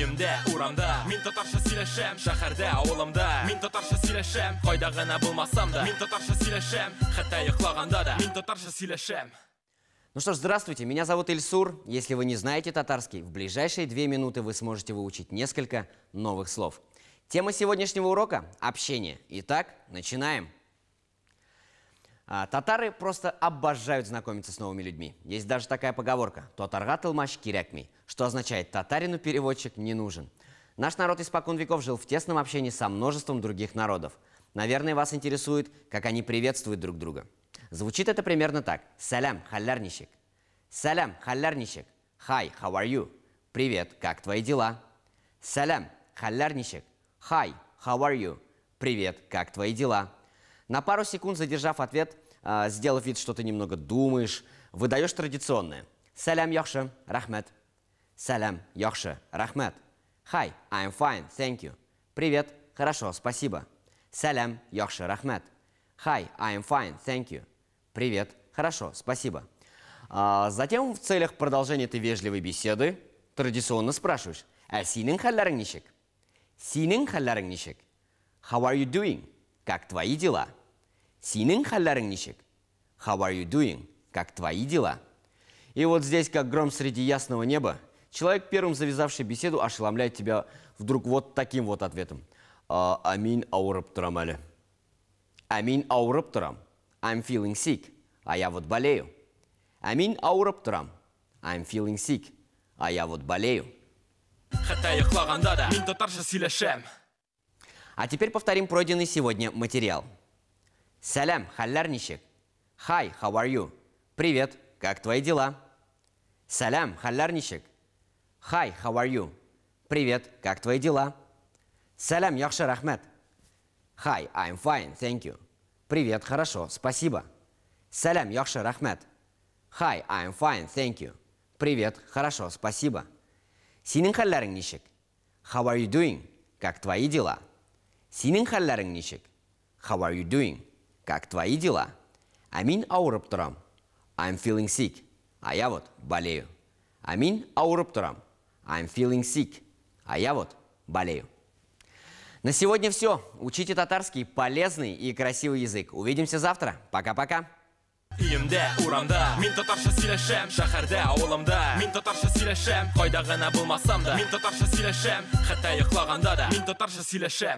Үйімде, урамда, мен татарша сөйлешем. Шәһәрдә, ауылымда, мен татарша сөйлешем. Кайда гына булмасам да, мен татарша сөйлешем. Хәтта йоклаганда да, мен татарша сөйлешем. Ну что ж, здравствуйте, меня зовут Ильсур. Если вы не знаете татарский, в ближайшие 2 минуты вы сможете выучить несколько новых слов. Тема сегодняшнего урока – общение. Итак, начинаем. Татары просто обожают знакомиться с новыми людьми. Есть даже такая поговорка «Татарга тылмаш кирякми», что означает «татарину переводчик не нужен». Наш народ испокон веков жил в тесном общении со множеством других народов. Наверное, вас интересует, как они приветствуют друг друга. Звучит это примерно так. «Салям, халлярничек». «Салям, халлярничек». «Hi, how are you?» «Привет, как твои дела?» «Салям, халлярничек». «Hi, how are you?» «Привет, как твои дела?» На пару секунд задержав ответ, сделав вид, что ты немного думаешь, выдаешь традиционное. «Салям, яхше, рахмет». «Салям, яхше, рахмет». «Hi, I'm fine, thank you». «Привет, хорошо, спасибо». «Салям, яхше, рахмет». «Hi, I'm fine, thank you». «Привет, хорошо, спасибо». Затем в целях продолжения этой вежливой беседы традиционно спрашиваешь. «Синин халлярничек?» «Синин халлярничек?» «How are you doing?» «Как твои дела?» «Синин халлярничек?» «How are you doing?» «Как твои дела?» И вот здесь, как гром среди ясного неба, человек, первым завязавший беседу, ошеломляет тебя вдруг вот таким вот ответом. «Амин ауырып турам әле». «Амин ауырып турам». «I'm feeling sick». «А я вот болею». «Амин ауырып турам». «I'm feeling sick». «А я вот болею». Хәтта йоклаганда да, мен татарша сөйлешем. А теперь повторим пройденный сегодня материал. «Салям, халлярничек». «Hi, how are you?» «Привет, как твои дела?» «Салям, халлярничек». «Hi, how are you?» «Привет, как твои дела?» «Салям, яхше, рахмет». «Hi, I'm fine, thank you». «Привет, хорошо, спасибо». «Салям, яхше, рахмет». «Hi, I'm fine, thank you». «Привет, хорошо, спасибо». «Синин халлярничек». «How are you doing?» «Как твои дела?» «Синин халлярничек». «How are you doing?» «Как твои дела?» «Амин ауырып турам». «I'm feeling sick». «А я вот болею». «Амин ауырып турам». «I'm feeling sick». «А я вот болею». На сегодня все. Учите татарский, полезный и красивый язык. Увидимся завтра. Пока-пока. Үйімде, урамда, мен татарша сөйлешем. Шәһәрдә, ауылымда, мен татарша сөйлешем. Кайда гына булмасам да, мен татарша сөйлешем. Хәтта йоклаганда да, мен татарша сөйлешем.